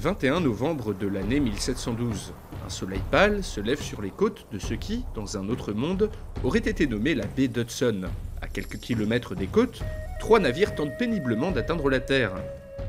21 novembre de l'année 1712. Un soleil pâle se lève sur les côtes de ce qui, dans un autre monde, aurait été nommé la baie d'Hudson. À quelques kilomètres des côtes, 3 navires tentent péniblement d'atteindre la terre.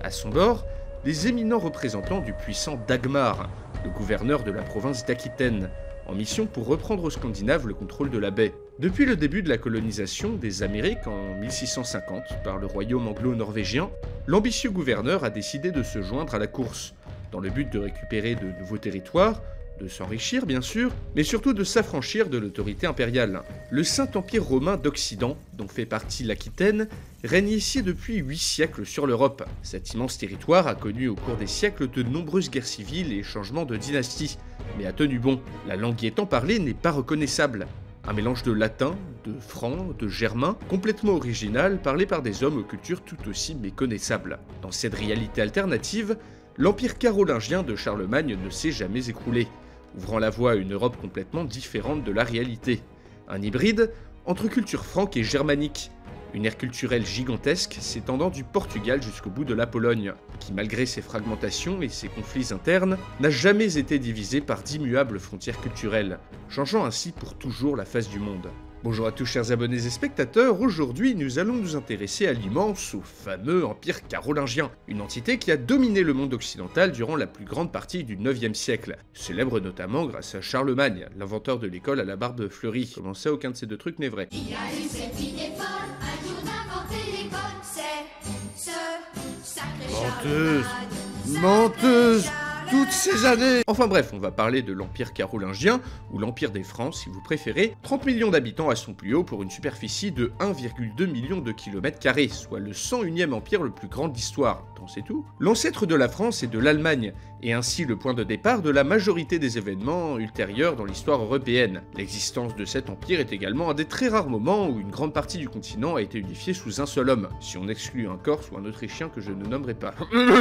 À son bord, les éminents représentants du puissant Dagmar, le gouverneur de la province d'Aquitaine, en mission pour reprendre aux Scandinaves le contrôle de la baie. Depuis le début de la colonisation des Amériques en 1650 par le royaume anglo-norvégien, l'ambitieux gouverneur a décidé de se joindre à la course, dans le but de récupérer de nouveaux territoires, de s'enrichir bien sûr, mais surtout de s'affranchir de l'autorité impériale. Le Saint-Empire romain d'Occident, dont fait partie l'Aquitaine, règne ici depuis 8 siècles sur l'Europe. Cet immense territoire a connu au cours des siècles de nombreuses guerres civiles et changements de dynastie, mais a tenu bon. La langue y étant parlée n'est pas reconnaissable. Un mélange de latin, de franc, de germain, complètement original, parlé par des hommes aux cultures tout aussi méconnaissables. Dans cette réalité alternative, l'empire carolingien de Charlemagne ne s'est jamais écroulé, ouvrant la voie à une Europe complètement différente de la réalité. Un hybride entre culture franque et germanique, une ère culturelle gigantesque s'étendant du Portugal jusqu'au bout de la Pologne, qui malgré ses fragmentations et ses conflits internes, n'a jamais été divisée par d'immuables frontières culturelles, changeant ainsi pour toujours la face du monde. Bonjour à tous chers abonnés et spectateurs, aujourd'hui nous allons nous intéresser à l'immense, au fameux empire carolingien, une entité qui a dominé le monde occidental durant la plus grande partie du 9e siècle, célèbre notamment grâce à Charlemagne, l'inventeur de l'école à la barbe fleurie. Comment ça, aucun de ces deux trucs n'est vrai. Il y a eu cette idée folle, un jour d'inventer l'école, c'est ce sacré Menteuse, Charlemagne. menteuse, toutes ces années. Enfin bref, on va parler de l'Empire carolingien, ou l'Empire des Francs si vous préférez, 30 millions d'habitants à son plus haut pour une superficie de 1,2 million de kilomètres carrés, soit le 101e empire le plus grand d'histoire. Tant c'est tout. L'ancêtre de la France et de l'Allemagne, et ainsi le point de départ de la majorité des événements ultérieurs dans l'histoire européenne. L'existence de cet empire est également un des très rares moments où une grande partie du continent a été unifiée sous un seul homme, si on exclut un Corse ou un Autrichien que je ne nommerai pas.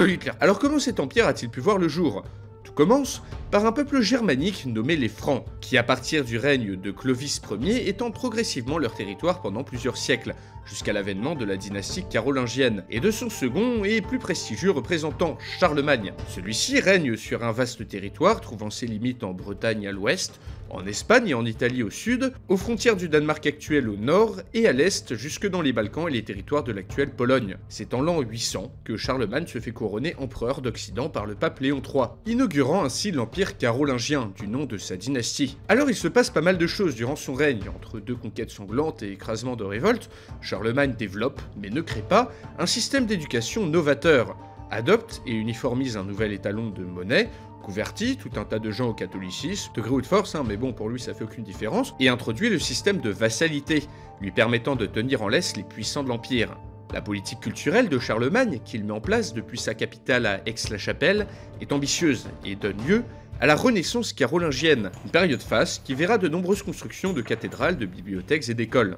Hitler. Alors comment cet empire a-t-il pu voir le jour ? Tout commence par un peuple germanique nommé les Francs, qui à partir du règne de Clovis Ier étendent progressivement leur territoire pendant plusieurs siècles, jusqu'à l'avènement de la dynastie carolingienne, et de son second et plus prestigieux représentant, Charlemagne. Celui-ci règne sur un vaste territoire trouvant ses limites en Bretagne à l'ouest, en Espagne et en Italie au sud, aux frontières du Danemark actuel au nord et à l'est jusque dans les Balkans et les territoires de l'actuelle Pologne. C'est en l'an 800 que Charlemagne se fait couronner empereur d'Occident par le pape Léon III, inaugurant ainsi l'empire carolingien du nom de sa dynastie. Alors il se passe pas mal de choses durant son règne, entre deux conquêtes sanglantes et écrasements de révoltes. Charlemagne développe, mais ne crée pas, un système d'éducation novateur, adopte et uniformise un nouvel étalon de monnaie, convertit tout un tas de gens au catholicisme, de gré ou de force, mais bon, pour lui ça fait aucune différence, et introduit le système de vassalité, lui permettant de tenir en laisse les puissants de l'Empire. La politique culturelle de Charlemagne, qu'il met en place depuis sa capitale à Aix-la-Chapelle, est ambitieuse et donne lieu à la Renaissance carolingienne, une période faste qui verra de nombreuses constructions de cathédrales, de bibliothèques et d'écoles.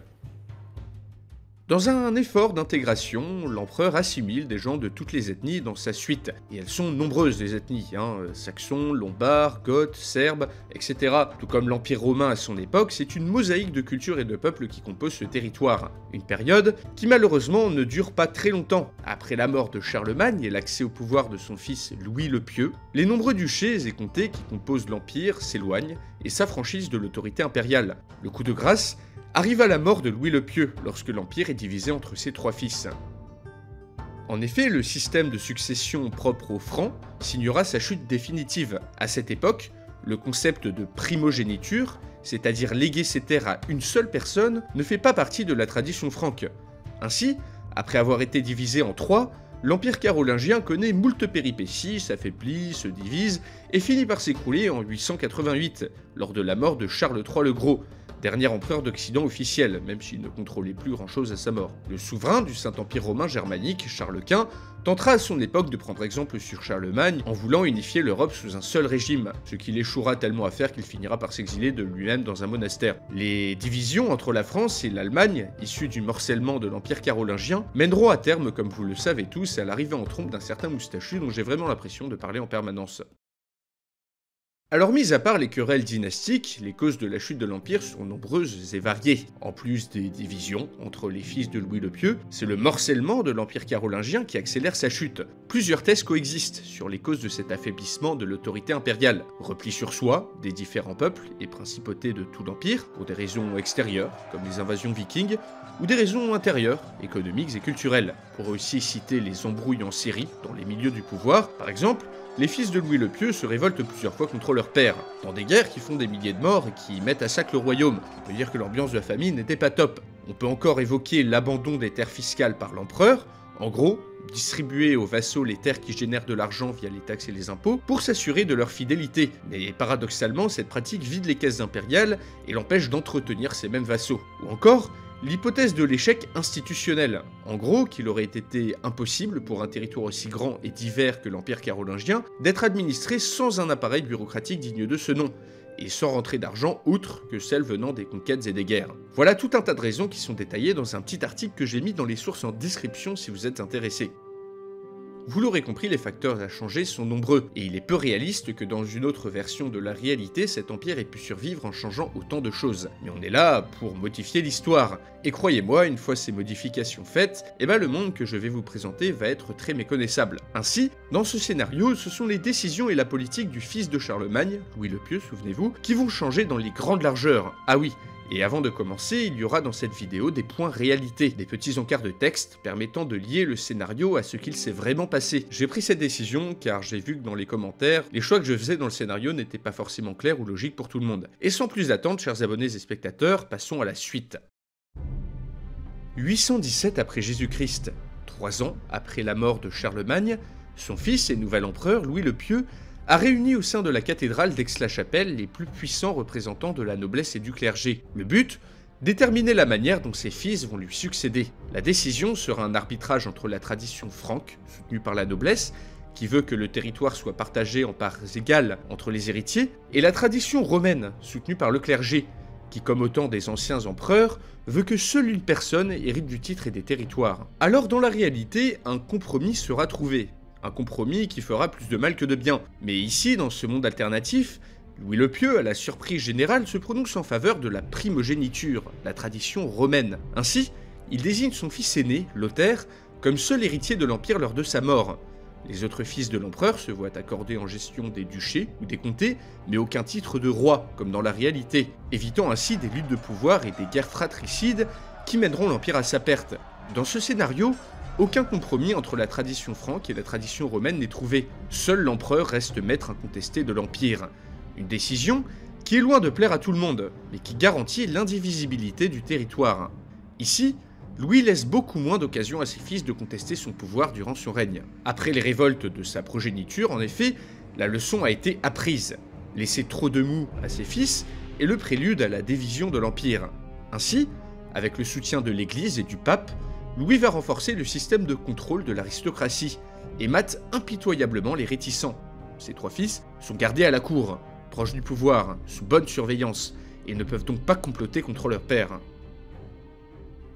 Dans un effort d'intégration, l'empereur assimile des gens de toutes les ethnies dans sa suite, et elles sont nombreuses les ethnies, saxons, lombards, goths, serbes, etc. Tout comme l'Empire romain à son époque, c'est une mosaïque de cultures et de peuples qui composent ce territoire. Une période qui malheureusement ne dure pas très longtemps. Après la mort de Charlemagne et l'accès au pouvoir de son fils Louis le Pieux, les nombreux duchés et comtés qui composent l'Empire s'éloignent et s'affranchissent de l'autorité impériale. Le coup de grâce arrive à la mort de Louis le Pieux, lorsque l'Empire est divisé entre ses 3 fils. En effet, le système de succession propre aux Francs signera sa chute définitive. À cette époque, le concept de primogéniture, c'est-à-dire léguer ses terres à une seule personne, ne fait pas partie de la tradition franque. Ainsi, après avoir été divisé en 3, l'Empire carolingien connaît moult péripéties, s'affaiblit, se divise, et finit par s'écrouler en 888, lors de la mort de Charles III le Gros, dernier empereur d'Occident officiel, même s'il ne contrôlait plus grand-chose à sa mort. Le souverain du Saint-Empire romain germanique, Charles Quint, tentera à son époque de prendre exemple sur Charlemagne en voulant unifier l'Europe sous un seul régime, ce qu'il échouera tellement à faire qu'il finira par s'exiler de lui-même dans un monastère. Les divisions entre la France et l'Allemagne, issues du morcellement de l'Empire carolingien, mèneront à terme, comme vous le savez tous, à l'arrivée en trompe d'un certain moustachu dont j'ai vraiment l'impression de parler en permanence. Alors mis à part les querelles dynastiques, les causes de la chute de l'Empire sont nombreuses et variées. En plus des divisions entre les fils de Louis le Pieux, c'est le morcellement de l'Empire carolingien qui accélère sa chute. Plusieurs thèses coexistent sur les causes de cet affaiblissement de l'autorité impériale. Repli sur soi des différents peuples et principautés de tout l'Empire, pour des raisons extérieures, comme les invasions vikings, ou des raisons intérieures, économiques et culturelles. On pourrait aussi citer les embrouilles en série dans les milieux du pouvoir. Par exemple, les fils de Louis le Pieux se révoltent plusieurs fois contre leur père, dans des guerres qui font des milliers de morts et qui mettent à sac le royaume. On peut dire que l'ambiance de la famille n'était pas top. On peut encore évoquer l'abandon des terres fiscales par l'empereur, en gros, distribuer aux vassaux les terres qui génèrent de l'argent via les taxes et les impôts pour s'assurer de leur fidélité. Mais paradoxalement, cette pratique vide les caisses impériales et l'empêche d'entretenir ces mêmes vassaux. Ou encore, l'hypothèse de l'échec institutionnel. En gros, qu'il aurait été impossible pour un territoire aussi grand et divers que l'Empire carolingien d'être administré sans un appareil bureaucratique digne de ce nom, et sans rentrée d'argent outre que celle venant des conquêtes et des guerres. Voilà tout un tas de raisons qui sont détaillées dans un petit article que j'ai mis dans les sources en description si vous êtes intéressé. Vous l'aurez compris, les facteurs à changer sont nombreux, et il est peu réaliste que dans une autre version de la réalité, cet empire ait pu survivre en changeant autant de choses. Mais on est là pour modifier l'histoire. Et croyez-moi, une fois ces modifications faites, le monde que je vais vous présenter va être très méconnaissable. Ainsi, dans ce scénario, ce sont les décisions et la politique du fils de Charlemagne, Louis le Pieux, souvenez-vous, qui vont changer dans les grandes largeurs. Ah oui, et avant de commencer, il y aura dans cette vidéo des points réalité, des petits encarts de texte permettant de lier le scénario à ce qu'il s'est vraiment passé. J'ai pris cette décision car j'ai vu que dans les commentaires, les choix que je faisais dans le scénario n'étaient pas forcément clairs ou logiques pour tout le monde. Et sans plus attendre, chers abonnés et spectateurs, passons à la suite. 817 après Jésus-Christ, 3 ans après la mort de Charlemagne, son fils et nouvel empereur Louis le Pieux a réuni au sein de la cathédrale d'Aix-la-Chapelle les plus puissants représentants de la noblesse et du clergé. Le but ? Déterminer la manière dont ses fils vont lui succéder. La décision sera un arbitrage entre la tradition franque, soutenue par la noblesse, qui veut que le territoire soit partagé en parts égales entre les héritiers, et la tradition romaine, soutenue par le clergé, qui, comme au temps des anciens empereurs, veut que seule une personne hérite du titre et des territoires. Alors dans la réalité, un compromis sera trouvé. Un compromis qui fera plus de mal que de bien. Mais ici, dans ce monde alternatif, Louis le Pieux, à la surprise générale, se prononce en faveur de la primogéniture, la tradition romaine. Ainsi, il désigne son fils aîné, Lothaire, comme seul héritier de l'Empire lors de sa mort. Les autres fils de l'empereur se voient accorder en gestion des duchés ou des comtés, mais aucun titre de roi, comme dans la réalité, évitant ainsi des luttes de pouvoir et des guerres fratricides qui mèneront l'Empire à sa perte. Dans ce scénario, aucun compromis entre la tradition franque et la tradition romaine n'est trouvé. Seul l'empereur reste maître incontesté de l'Empire. Une décision qui est loin de plaire à tout le monde, mais qui garantit l'indivisibilité du territoire. Ici, Louis laisse beaucoup moins d'occasions à ses fils de contester son pouvoir durant son règne. Après les révoltes de sa progéniture, en effet, la leçon a été apprise. Laisser trop de mou à ses fils est le prélude à la division de l'Empire. Ainsi, avec le soutien de l'Église et du pape, Louis va renforcer le système de contrôle de l'aristocratie et mate impitoyablement les réticents. Ses 3 fils sont gardés à la cour, proches du pouvoir, sous bonne surveillance, et ne peuvent donc pas comploter contre leur père.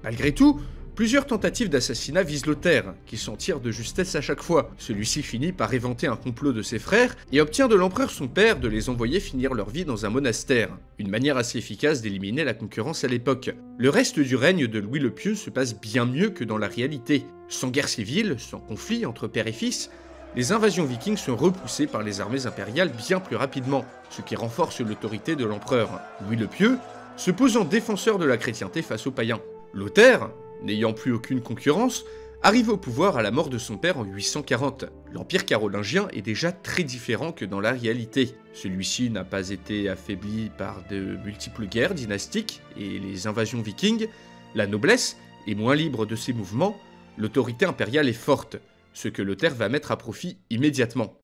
Malgré tout, plusieurs tentatives d'assassinat visent Lothaire, qui s'en tire de justesse à chaque fois. Celui-ci finit par éventer un complot de ses frères et obtient de l'empereur son père de les envoyer finir leur vie dans un monastère. Une manière assez efficace d'éliminer la concurrence à l'époque. Le reste du règne de Louis le Pieux se passe bien mieux que dans la réalité. Sans guerre civile, sans conflit entre père et fils, les invasions vikings sont repoussées par les armées impériales bien plus rapidement, ce qui renforce l'autorité de l'empereur. Louis le Pieux se pose en défenseur de la chrétienté face aux païens. Lothaire, n'ayant plus aucune concurrence, arrive au pouvoir à la mort de son père en 840. L'Empire carolingien est déjà très différent que dans la réalité. Celui-ci n'a pas été affaibli par de multiples guerres dynastiques et les invasions vikings, la noblesse est moins libre de ses mouvements, l'autorité impériale est forte, ce que Lothaire va mettre à profit immédiatement.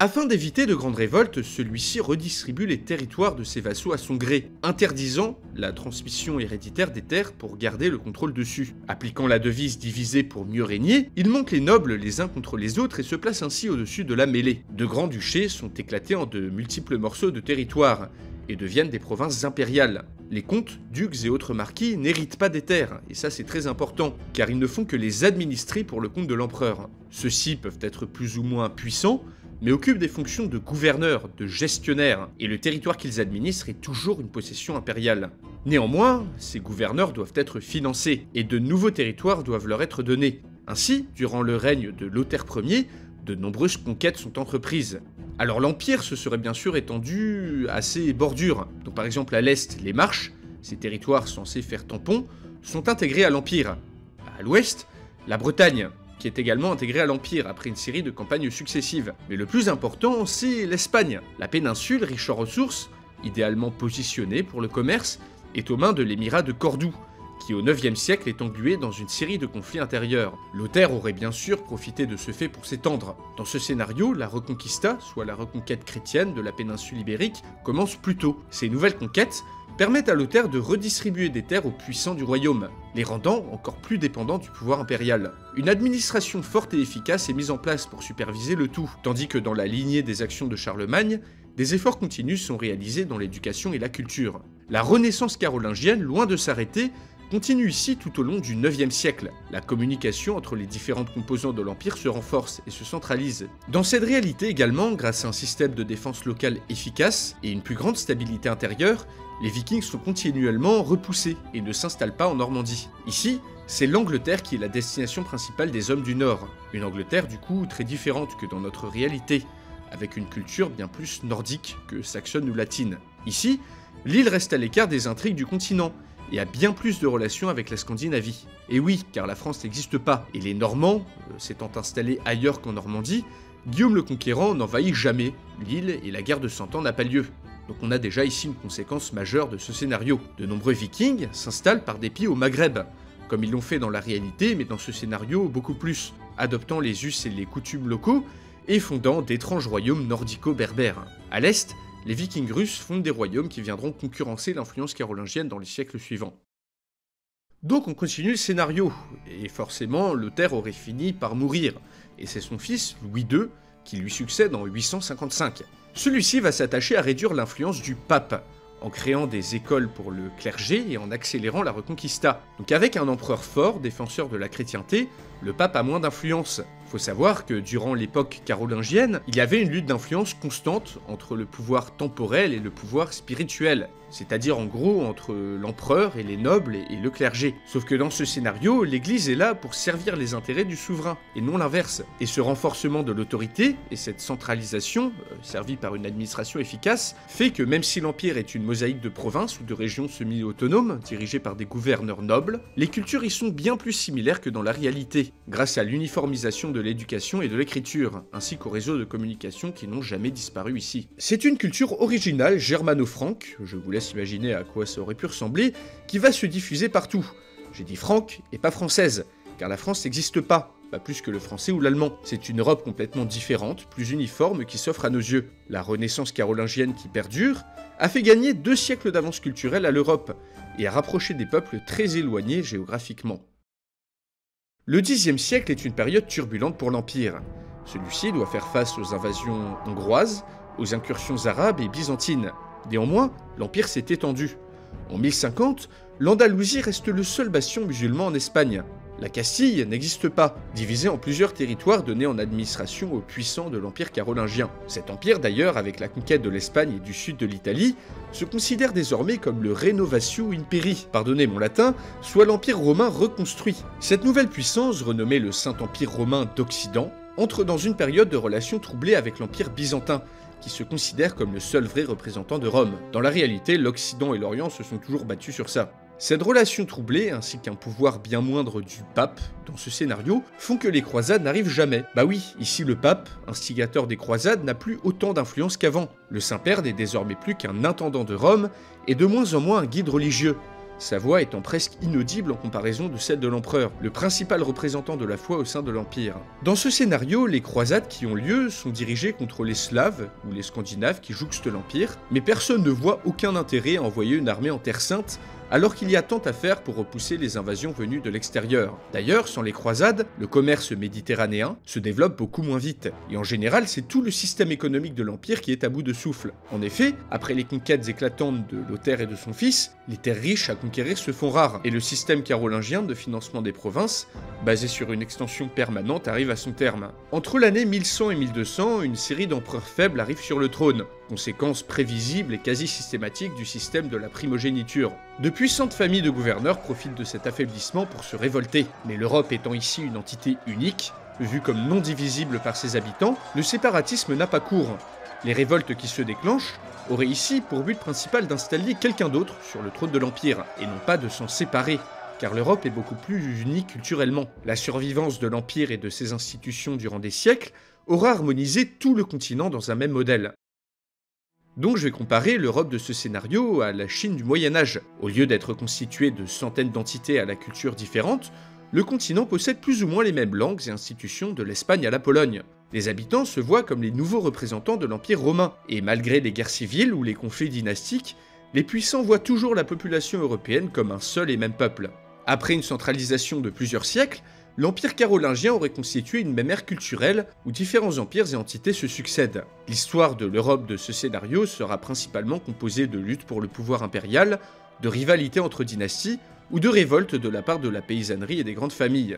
Afin d'éviter de grandes révoltes, celui-ci redistribue les territoires de ses vassaux à son gré, interdisant la transmission héréditaire des terres pour garder le contrôle dessus. Appliquant la devise diviser pour mieux régner, il monte les nobles les uns contre les autres et se place ainsi au-dessus de la mêlée. De grands duchés sont éclatés en de multiples morceaux de territoire et deviennent des provinces impériales. Les comtes, ducs et autres marquis n'héritent pas des terres, et ça c'est très important, car ils ne font que les administrer pour le compte de l'empereur. Ceux-ci peuvent être plus ou moins puissants, mais occupent des fonctions de gouverneurs, de gestionnaires, et le territoire qu'ils administrent est toujours une possession impériale. Néanmoins, ces gouverneurs doivent être financés, et de nouveaux territoires doivent leur être donnés. Ainsi, durant le règne de Lothaire Ier, de nombreuses conquêtes sont entreprises. Alors l'Empire se serait bien sûr étendu à ses bordures. Donc par exemple à l'est, les Marches, ces territoires censés faire tampon, sont intégrés à l'Empire. À l'ouest, la Bretagne, qui est également intégrée à l'Empire après une série de campagnes successives. Mais le plus important, c'est l'Espagne. La péninsule, riche en ressources, idéalement positionnée pour le commerce, est aux mains de l'émirat de Cordoue, qui au IXe siècle est englué dans une série de conflits intérieurs. Lothaire aurait bien sûr profité de ce fait pour s'étendre. Dans ce scénario, la Reconquista, soit la reconquête chrétienne de la péninsule ibérique, commence plus tôt. Ces nouvelles conquêtes permettent à Lothaire de redistribuer des terres aux puissants du royaume, les rendant encore plus dépendants du pouvoir impérial. Une administration forte et efficace est mise en place pour superviser le tout, tandis que dans la lignée des actions de Charlemagne, des efforts continus sont réalisés dans l'éducation et la culture. La Renaissance carolingienne, loin de s'arrêter, continue ici tout au long du IXe siècle. La communication entre les différentes composantes de l'Empire se renforce et se centralise. Dans cette réalité également, grâce à un système de défense locale efficace et une plus grande stabilité intérieure, les Vikings sont continuellement repoussés et ne s'installent pas en Normandie. Ici, c'est l'Angleterre qui est la destination principale des hommes du Nord. Une Angleterre du coup très différente que dans notre réalité, avec une culture bien plus nordique que saxonne ou latine. Ici, l'île reste à l'écart des intrigues du continent, et a bien plus de relations avec la Scandinavie. Et oui, car la France n'existe pas, et les Normands, s'étant installés ailleurs qu'en Normandie, Guillaume le Conquérant n'envahit jamais l'île et la guerre de 100 ans n'a pas lieu. Donc on a déjà ici une conséquence majeure de ce scénario. De nombreux Vikings s'installent par dépit au Maghreb, comme ils l'ont fait dans la réalité, mais dans ce scénario beaucoup plus, adoptant les us et les coutumes locaux, et fondant d'étranges royaumes nordico-berbères. À l'est, les Vikings russes fondent des royaumes qui viendront concurrencer l'influence carolingienne dans les siècles suivants. Donc on continue le scénario, et forcément Lothaire aurait fini par mourir, et c'est son fils, Louis II, qui lui succède en 855. Celui-ci va s'attacher à réduire l'influence du pape, en créant des écoles pour le clergé et en accélérant la Reconquista. Donc avec un empereur fort, défenseur de la chrétienté, le pape a moins d'influence. Faut savoir que durant l'époque carolingienne, il y avait une lutte d'influence constante entre le pouvoir temporel et le pouvoir spirituel, c'est-à-dire en gros entre l'empereur et les nobles et le clergé. Sauf que dans ce scénario, l'église est là pour servir les intérêts du souverain, et non l'inverse. Et ce renforcement de l'autorité, et cette centralisation, servie par une administration efficace, fait que même si l'empire est une mosaïque de provinces ou de régions semi-autonomes, dirigées par des gouverneurs nobles, les cultures y sont bien plus similaires que dans la réalité, grâce à l'uniformisation de l'éducation et de l'écriture, ainsi qu'aux réseaux de communication qui n'ont jamais disparu ici. C'est une culture originale germano-franque, je vous laisse imaginer à quoi ça aurait pu ressembler, qui va se diffuser partout. J'ai dit franque et pas française, car la France n'existe pas plus que le français ou l'allemand. C'est une Europe complètement différente, plus uniforme, qui s'offre à nos yeux. La Renaissance carolingienne qui perdure a fait gagner 2 siècles d'avance culturelle à l'Europe, et a rapproché des peuples très éloignés géographiquement. Le Xe siècle est une période turbulente pour l'Empire. Celui-ci doit faire face aux invasions hongroises, aux incursions arabes et byzantines. Néanmoins, l'Empire s'est étendu. En 1050, l'Andalousie reste le seul bastion musulman en Espagne. La Castille n'existe pas, divisée en plusieurs territoires donnés en administration aux puissants de l'Empire carolingien. Cet empire d'ailleurs, avec la conquête de l'Espagne et du sud de l'Italie, se considère désormais comme le Renovatio Imperii, pardonnez mon latin, soit l'Empire romain reconstruit. Cette nouvelle puissance, renommée le Saint-Empire romain d'Occident, entre dans une période de relations troublées avec l'Empire byzantin, qui se considère comme le seul vrai représentant de Rome. Dans la réalité, l'Occident et l'Orient se sont toujours battus sur ça. Cette relation troublée, ainsi qu'un pouvoir bien moindre du pape dans ce scénario, font que les croisades n'arrivent jamais. Bah oui, ici le pape, instigateur des croisades, n'a plus autant d'influence qu'avant. Le Saint-Père n'est désormais plus qu'un intendant de Rome, et de moins en moins un guide religieux, sa voix étant presque inaudible en comparaison de celle de l'empereur, le principal représentant de la foi au sein de l'Empire. Dans ce scénario, les croisades qui ont lieu sont dirigées contre les Slaves, ou les Scandinaves qui jouxtent l'Empire, mais personne ne voit aucun intérêt à envoyer une armée en Terre Sainte, alors qu'il y a tant à faire pour repousser les invasions venues de l'extérieur. D'ailleurs, sans les croisades, le commerce méditerranéen se développe beaucoup moins vite, et en général, c'est tout le système économique de l'Empire qui est à bout de souffle. En effet, après les conquêtes éclatantes de Lothaire et de son fils, les terres riches à conquérir se font rares, et le système carolingien de financement des provinces, basé sur une extension permanente, arrive à son terme. Entre l'année 1100 et 1200, une série d'empereurs faibles arrive sur le trône, conséquence prévisible et quasi systématique du système de la primogéniture. De puissantes familles de gouverneurs profitent de cet affaiblissement pour se révolter, mais l'Europe étant ici une entité unique, vue comme non divisible par ses habitants, le séparatisme n'a pas cours. Les révoltes qui se déclenchent auraient ici pour but principal d'installer quelqu'un d'autre sur le trône de l'Empire, et non pas de s'en séparer, car l'Europe est beaucoup plus unie culturellement. La survivance de l'Empire et de ses institutions durant des siècles aura harmonisé tout le continent dans un même modèle. Donc je vais comparer l'Europe de ce scénario à la Chine du Moyen-Âge. Au lieu d'être constituée de centaines d'entités à la culture différente, le continent possède plus ou moins les mêmes langues et institutions de l'Espagne à la Pologne. Les habitants se voient comme les nouveaux représentants de l'Empire romain, et malgré les guerres civiles ou les conflits dynastiques, les puissants voient toujours la population européenne comme un seul et même peuple. Après une centralisation de plusieurs siècles, l'Empire carolingien aurait constitué une même ère culturelle où différents empires et entités se succèdent. L'histoire de l'Europe de ce scénario sera principalement composée de luttes pour le pouvoir impérial, de rivalités entre dynasties ou de révoltes de la part de la paysannerie et des grandes familles.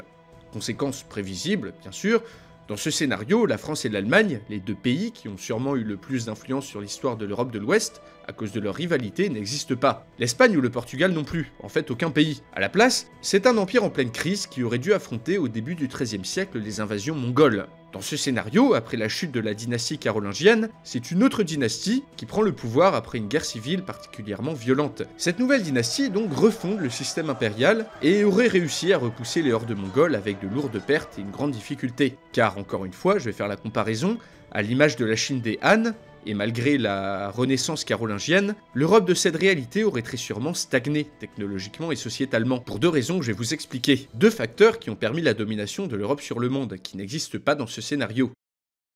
Conséquence prévisible, bien sûr, dans ce scénario, la France et l'Allemagne, les deux pays qui ont sûrement eu le plus d'influence sur l'histoire de l'Europe de l'Ouest, à cause de leur rivalité, n'existent pas. L'Espagne ou le Portugal non plus, en fait aucun pays. À la place, c'est un empire en pleine crise qui aurait dû affronter au début du XIIIe siècle les invasions mongoles. Dans ce scénario, après la chute de la dynastie carolingienne, c'est une autre dynastie qui prend le pouvoir après une guerre civile particulièrement violente. Cette nouvelle dynastie donc refonde le système impérial et aurait réussi à repousser les hordes mongoles avec de lourdes pertes et une grande difficulté. Car encore une fois, je vais faire la comparaison, à l'image de la Chine des Han, et malgré la renaissance carolingienne, l'Europe de cette réalité aurait très sûrement stagné technologiquement et sociétalement, pour deux raisons que je vais vous expliquer. Deux facteurs qui ont permis la domination de l'Europe sur le monde, qui n'existent pas dans ce scénario.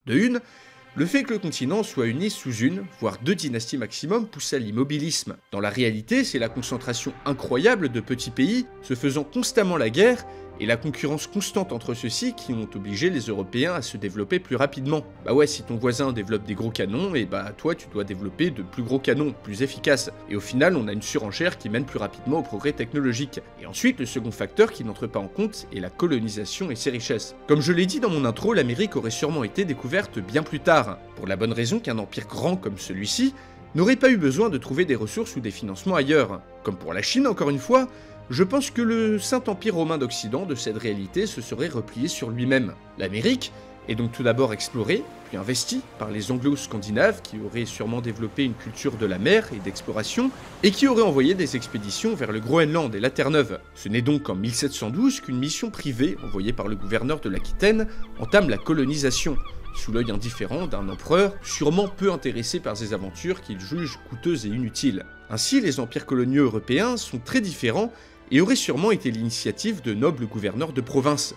De une, le fait que le continent soit uni sous une, voire deux dynasties maximum pousse à l'immobilisme. Dans la réalité, c'est la concentration incroyable de petits pays se faisant constamment la guerre et la concurrence constante entre ceux-ci qui ont obligé les Européens à se développer plus rapidement. Bah ouais, si ton voisin développe des gros canons, et bah toi tu dois développer de plus gros canons, plus efficaces. Et au final, on a une surenchère qui mène plus rapidement au progrès technologique. Et ensuite, le second facteur qui n'entre pas en compte est la colonisation et ses richesses. Comme je l'ai dit dans mon intro, l'Amérique aurait sûrement été découverte bien plus tard, pour la bonne raison qu'un empire grand comme celui-ci n'aurait pas eu besoin de trouver des ressources ou des financements ailleurs. Comme pour la Chine encore une fois, je pense que le Saint-Empire romain d'Occident de cette réalité se serait replié sur lui-même. L'Amérique est donc tout d'abord explorée, puis investie par les anglo-scandinaves qui auraient sûrement développé une culture de la mer et d'exploration, et qui auraient envoyé des expéditions vers le Groenland et la Terre-Neuve. Ce n'est donc qu'en 1712 qu'une mission privée envoyée par le gouverneur de l'Aquitaine entame la colonisation, sous l'œil indifférent d'un empereur sûrement peu intéressé par ces aventures qu'il juge coûteuses et inutiles. Ainsi, les empires coloniaux européens sont très différents et aurait sûrement été l'initiative de nobles gouverneurs de province.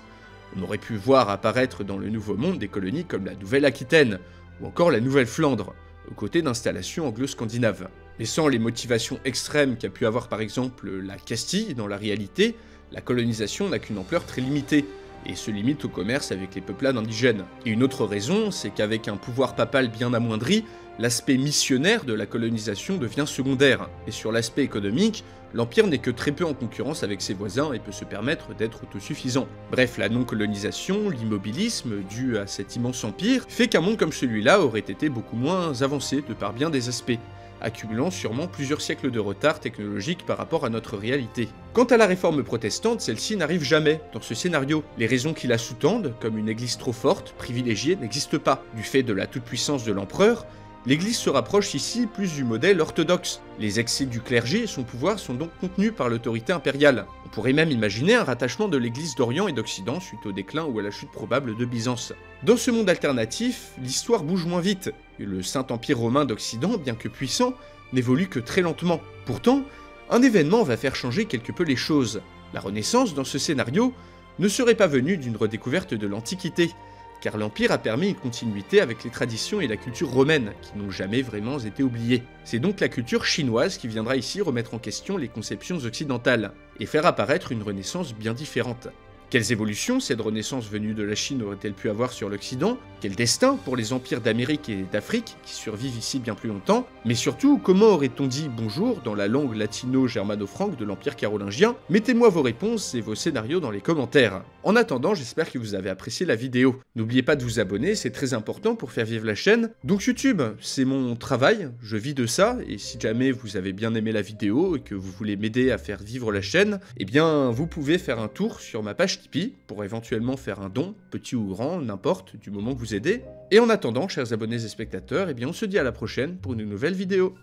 On aurait pu voir apparaître dans le Nouveau Monde des colonies comme la Nouvelle-Aquitaine, ou encore la Nouvelle-Flandre, aux côtés d'installations anglo-scandinaves. Mais sans les motivations extrêmes qu'a pu avoir par exemple la Castille dans la réalité, la colonisation n'a qu'une ampleur très limitée, et se limite au commerce avec les peuplades indigènes. Et une autre raison, c'est qu'avec un pouvoir papal bien amoindri, l'aspect missionnaire de la colonisation devient secondaire. Et sur l'aspect économique, l'Empire n'est que très peu en concurrence avec ses voisins et peut se permettre d'être autosuffisant. Bref, la non-colonisation, l'immobilisme dû à cet immense empire, fait qu'un monde comme celui-là aurait été beaucoup moins avancé de par bien des aspects, accumulant sûrement plusieurs siècles de retard technologique par rapport à notre réalité. Quant à la réforme protestante, celle-ci n'arrive jamais dans ce scénario. Les raisons qui la sous-tendent, comme une église trop forte, privilégiée, n'existent pas. Du fait de la toute-puissance de l'empereur, l'Église se rapproche ici plus du modèle orthodoxe. Les excès du clergé et son pouvoir sont donc contenus par l'autorité impériale. On pourrait même imaginer un rattachement de l'Église d'Orient et d'Occident suite au déclin ou à la chute probable de Byzance. Dans ce monde alternatif, l'histoire bouge moins vite, et le Saint-Empire romain d'Occident, bien que puissant, n'évolue que très lentement. Pourtant, un événement va faire changer quelque peu les choses. La Renaissance, dans ce scénario, ne serait pas venue d'une redécouverte de l'Antiquité. car l'Empire a permis une continuité avec les traditions et la culture romaine, qui n'ont jamais vraiment été oubliées. C'est donc la culture chinoise qui viendra ici remettre en question les conceptions occidentales, et faire apparaître une renaissance bien différente. Quelles évolutions cette renaissance venue de la Chine aurait-elle pu avoir sur l'Occident? Quel destin pour les empires d'Amérique et d'Afrique, qui survivent ici bien plus longtemps? Mais surtout, comment aurait-on dit bonjour dans la langue latino-germano-franque de l'Empire carolingien? Mettez-moi vos réponses et vos scénarios dans les commentaires. En attendant, j'espère que vous avez apprécié la vidéo. N'oubliez pas de vous abonner, c'est très important pour faire vivre la chaîne. Donc YouTube, c'est mon travail, je vis de ça, et si jamais vous avez bien aimé la vidéo et que vous voulez m'aider à faire vivre la chaîne, eh bien vous pouvez faire un tour sur ma page Tipeee pour éventuellement faire un don, petit ou grand, n'importe, du moment que vous aidez. Et en attendant, chers abonnés et spectateurs, eh bien on se dit à la prochaine pour une nouvelle vidéo.